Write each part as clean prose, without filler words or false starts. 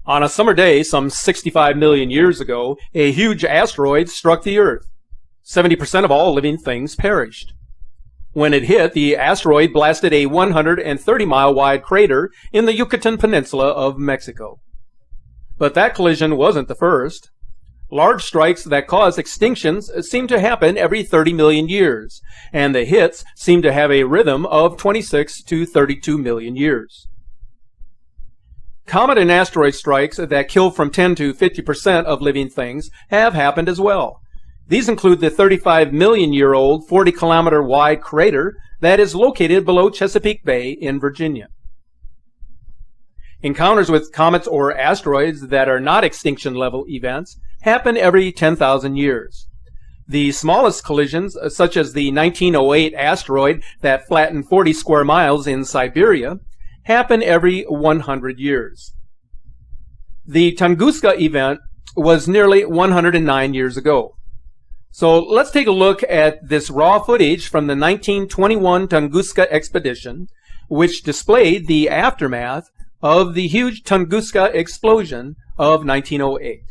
On a summer day some 65 million years ago, a huge asteroid struck the Earth. 70% of all living things perished. When it hit, the asteroid blasted a 130-mile-wide crater in the Yucatan Peninsula of Mexico. But that collision wasn't the first. Large strikes that cause extinctions seem to happen every 30 million years, and the hits seem to have a rhythm of 26 to 32 million years. Comet and asteroid strikes that kill from 10 to 50% of living things have happened as well. These include the 35-million-year-old 40-kilometer-wide crater that is located below Chesapeake Bay in Virginia. Encounters with comets or asteroids that are not extinction-level events happen every 10,000 years. The smallest collisions, such as the 1908 asteroid that flattened 40 square miles in Siberia, happen every 100 years. The Tunguska event was nearly 109 years ago. So let's take a look at this raw footage from the 1921 Tunguska expedition, which displayed the aftermath of the huge Tunguska explosion of 1908.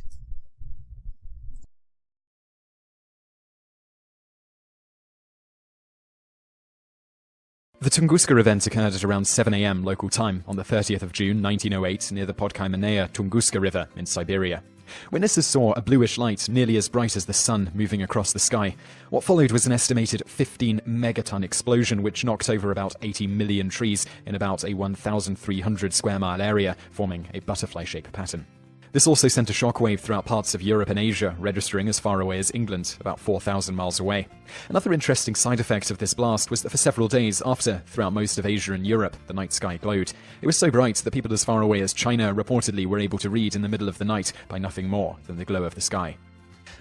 The Tunguska event occurred at around 7 a.m. local time on the 30th of June 1908 near the Podkaimenaya Tunguska River in Siberia. Witnesses saw a bluish light nearly as bright as the sun moving across the sky. What followed was an estimated 15 megaton explosion which knocked over about 80 million trees in about a 1,300 square mile area, forming a butterfly-shaped pattern. This also sent a shockwave throughout parts of Europe and Asia, registering as far away as England, about 4,000 miles away. Another interesting side effect of this blast was that for several days after, throughout most of Asia and Europe, the night sky glowed. It was so bright that people as far away as China reportedly were able to read in the middle of the night by nothing more than the glow of the sky.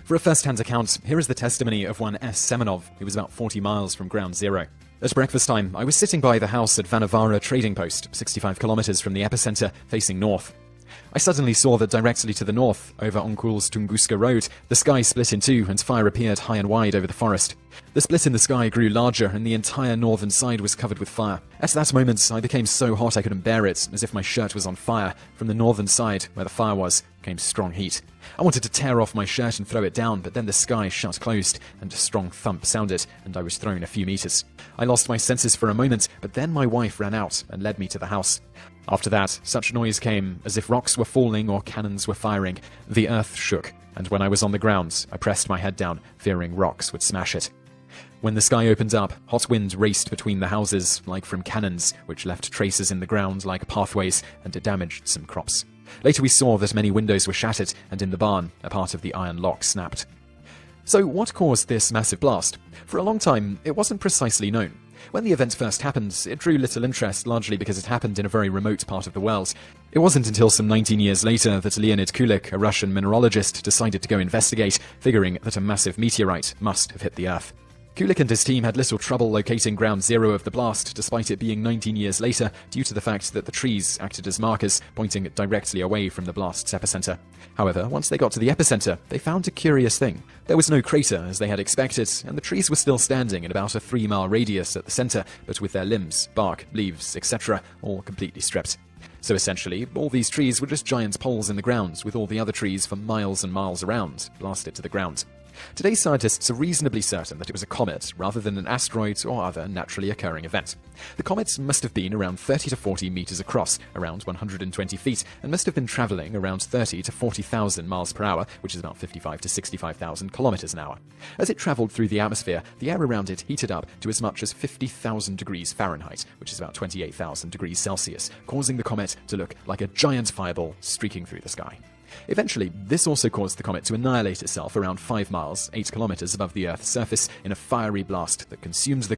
For a first-hand account, here is the testimony of one S. Semenov, who was about 40 miles from ground zero. At breakfast time, I was sitting by the house at Vanavara trading post, 65 kilometers from the epicenter, facing north. I suddenly saw that directly to the north, over Onkul's Tunguska Road, the sky split in two and fire appeared high and wide over the forest. The split in the sky grew larger and the entire northern side was covered with fire. At that moment, I became so hot I couldn't bear it, as if my shirt was on fire. From the northern side, where the fire was, came strong heat. I wanted to tear off my shirt and throw it down, but then the sky shut closed, and a strong thump sounded, and I was thrown a few meters. I lost my senses for a moment, but then my wife ran out and led me to the house. After that, such noise came as if rocks were falling or cannons were firing. The earth shook, and when I was on the ground, I pressed my head down, fearing rocks would smash it. When the sky opened up, hot wind raced between the houses, like from cannons, which left traces in the ground like pathways, and it damaged some crops. Later we saw that many windows were shattered, and in the barn, a part of the iron lock snapped. So what caused this massive blast? For a long time, it wasn't precisely known. When the event first happened, it drew little interest, largely because it happened in a very remote part of the world. It wasn't until some 19 years later that Leonid Kulik, a Russian mineralogist, decided to go investigate, figuring that a massive meteorite must have hit the Earth. Kulik and his team had little trouble locating ground zero of the blast, despite it being 19 years later, due to the fact that the trees acted as markers, pointing directly away from the blast's epicenter. However, once they got to the epicenter, they found a curious thing. There was no crater, as they had expected, and the trees were still standing in about a 3-mile radius at the center, but with their limbs, bark, leaves, etc., all completely stripped. So essentially, all these trees were just giant poles in the ground, with all the other trees for miles and miles around, blasted to the ground. Today's scientists are reasonably certain that it was a comet rather than an asteroid or other naturally occurring event. The comet must have been around 30 to 40 meters across, around 120 feet, and must have been traveling around 30 to 40,000 miles per hour, which is about 55 to 65,000 kilometers an hour. As it traveled through the atmosphere, the air around it heated up to as much as 50,000 degrees Fahrenheit, which is about 28,000 degrees Celsius, causing the comet to look like a giant fireball streaking through the sky. Eventually, this also caused the comet to annihilate itself around 5 miles, 8 kilometers above the Earth's surface in a fiery blast that consumes the...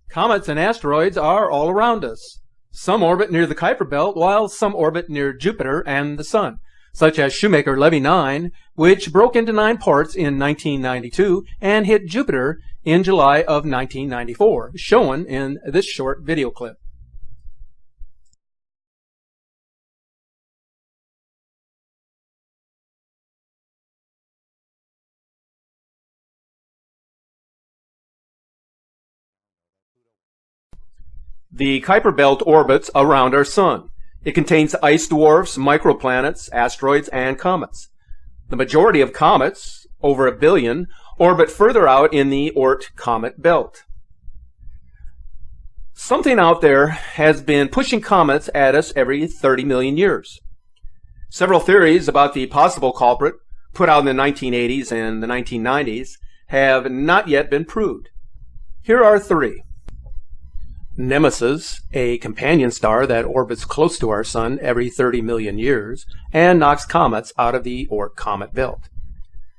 Comets and asteroids are all around us. Some orbit near the Kuiper Belt, while some orbit near Jupiter and the Sun, such as Shoemaker-Levy 9, which broke into 9 parts in 1992 and hit Jupiter in July of 1994, shown in this short video clip. The Kuiper Belt orbits around our Sun. It contains ice dwarfs, microplanets, asteroids, and comets. The majority of comets, over 1 billion, orbit further out in the Oort comet belt. Something out there has been pushing comets at us every 30 million years. Several theories about the possible culprit, put out in the 1980s and the 1990s, have not yet been proved. Here are 3. Nemesis, a companion star that orbits close to our Sun every 30 million years and knocks comets out of the Oort comet belt.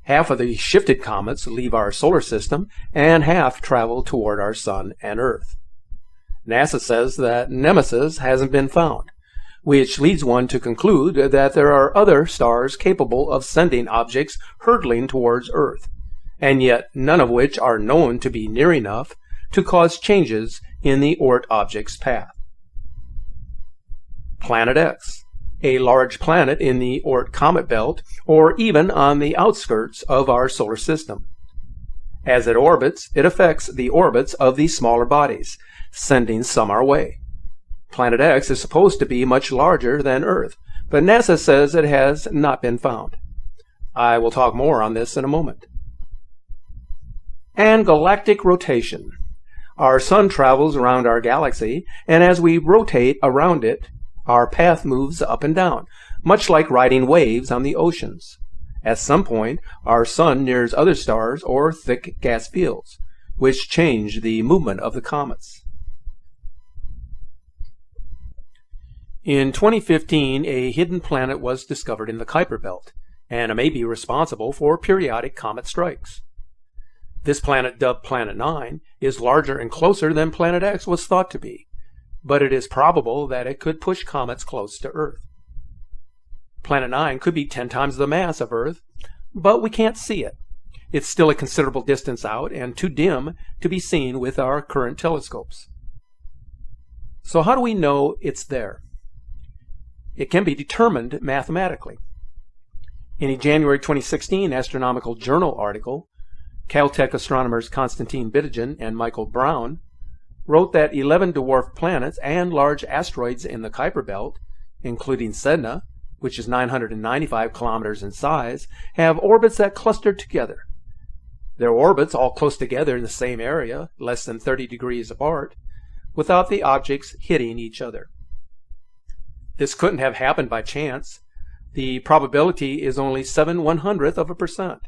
Half of the shifted comets leave our solar system and half travel toward our Sun and Earth. NASA says that Nemesis hasn't been found, which leads one to conclude that there are other stars capable of sending objects hurtling towards Earth, and yet none of which are known to be near enough to cause changes in the Oort object's path. Planet X, a large planet in the Oort comet belt or even on the outskirts of our solar system. As it orbits, it affects the orbits of the smaller bodies, sending some our way. Planet X is supposed to be much larger than Earth, but NASA says it has not been found. I will talk more on this in a moment. And galactic rotation. Our Sun travels around our galaxy, and as we rotate around it, our path moves up and down, much like riding waves on the oceans. At some point, our Sun nears other stars or thick gas fields, which change the movement of the comets. In 2015, a hidden planet was discovered in the Kuiper Belt, and it may be responsible for periodic comet strikes. This planet, dubbed Planet 9, is larger and closer than Planet X was thought to be, but it is probable that it could push comets close to Earth. Planet 9 could be 10 times the mass of Earth, but we can't see it. It's still a considerable distance out and too dim to be seen with our current telescopes. So how do we know it's there? It can be determined mathematically. In a January 2016 Astronomical Journal article, Caltech astronomers Konstantin Bidogen and Michael Brown wrote that 11 dwarf planets and large asteroids in the Kuiper Belt, including Sedna, which is 995 kilometers in size, have orbits that cluster together. Their orbits all close together in the same area, less than 30 degrees apart, without the objects hitting each other. This couldn't have happened by chance. The probability is only 7/100%.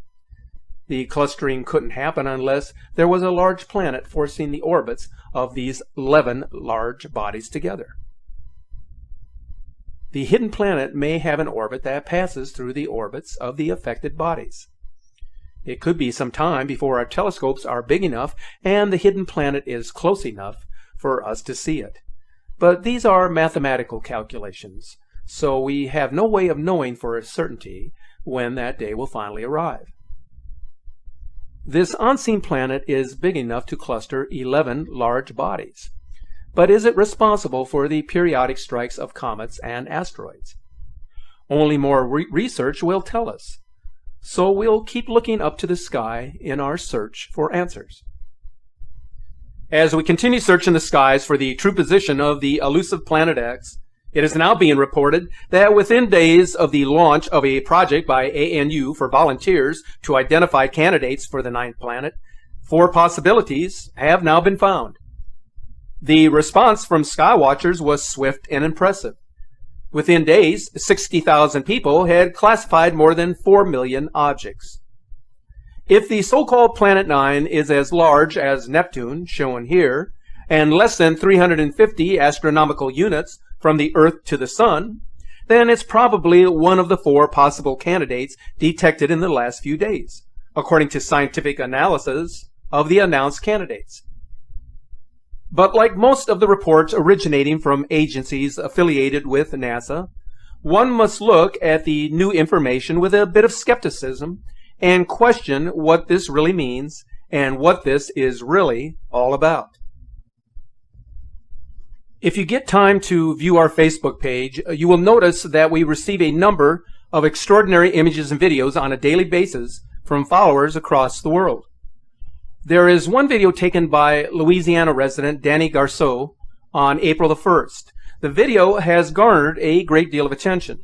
The clustering couldn't happen unless there was a large planet forcing the orbits of these 11 large bodies together. The hidden planet may have an orbit that passes through the orbits of the affected bodies. It could be some time before our telescopes are big enough and the hidden planet is close enough for us to see it. But these are mathematical calculations, so we have no way of knowing for a certainty when that day will finally arrive. This unseen planet is big enough to cluster 11 large bodies. But is it responsible for the periodic strikes of comets and asteroids? Only more research will tell us. So we'll keep looking up to the sky in our search for answers. As we continue searching the skies for the true position of the elusive Planet X, it is now being reported that within days of the launch of a project by ANU for volunteers to identify candidates for the ninth planet, 4 possibilities have now been found. The response from skywatchers was swift and impressive. Within days, 60,000 people had classified more than 4 million objects. If the so-called Planet 9 is as large as Neptune, shown here, and less than 350 astronomical units from the Earth to the Sun, then it's probably one of the 4 possible candidates detected in the last few days, according to scientific analysis of the announced candidates. But like most of the reports originating from agencies affiliated with NASA, one must look at the new information with a bit of skepticism and question what this really means and what this is really all about. If you get time to view our Facebook page, you will notice that we receive a number of extraordinary images and videos on a daily basis from followers across the world. There is one video taken by Louisiana resident Danny Garceau on April the 1st The video has garnered a great deal of attention.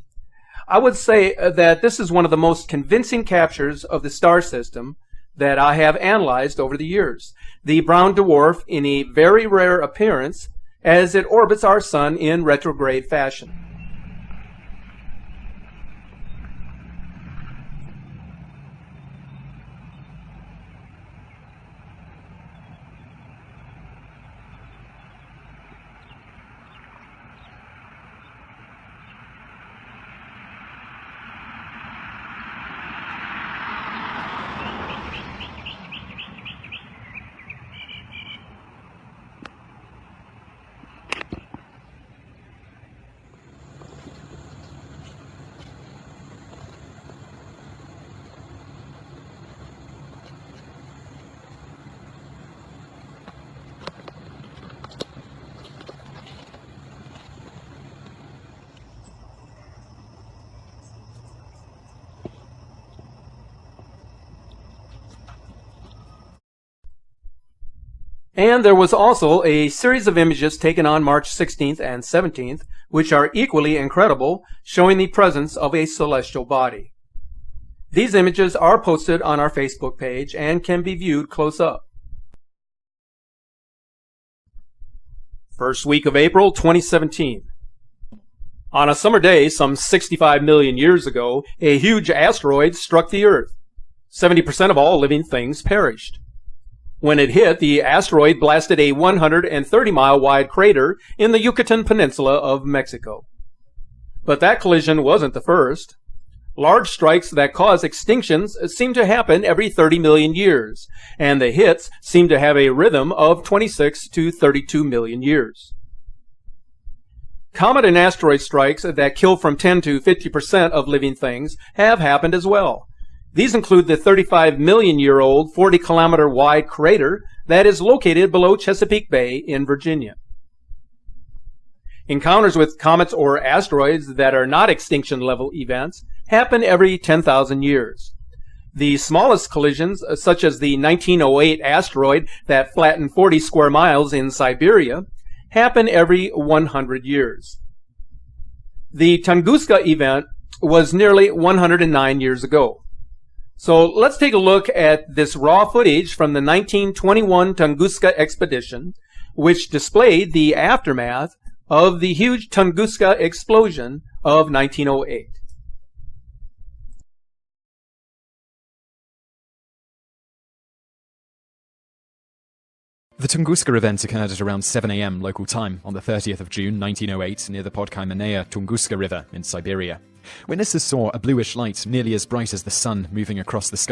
I would say that this is one of the most convincing captures of the star system that I have analyzed over the years. The brown dwarf in a very rare appearance as it orbits our sun in retrograde fashion. And there was also a series of images taken on March 16th and 17th, which are equally incredible, showing the presence of a celestial body. These images are posted on our Facebook page and can be viewed close up. First week of April 2017. On a summer day some 65 million years ago, a huge asteroid struck the Earth. 70% of all living things perished. When it hit, the asteroid blasted a 130-mile wide crater in the Yucatan Peninsula of Mexico. But that collision wasn't the first. Large strikes that cause extinctions seem to happen every 30 million years, and the hits seem to have a rhythm of 26 to 32 million years. Comet and asteroid strikes that kill from 10 to 50% of living things have happened as well. These include the 35-million-year-old 40-kilometer-wide crater that is located below Chesapeake Bay in Virginia. Encounters with comets or asteroids that are not extinction-level events happen every 10,000 years. The smallest collisions, such as the 1908 asteroid that flattened 40 square miles in Siberia, happen every 100 years. The Tunguska event was nearly 109 years ago. So let's take a look at this raw footage from the 1921 Tunguska expedition, which displayed the aftermath of the huge Tunguska explosion of 1908. The Tunguska event occurred at around 7 a.m. local time on the 30th of June 1908 near the Podkaimanaia Tunguska River in Siberia. Witnesses saw a bluish light nearly as bright as the sun moving across the sky.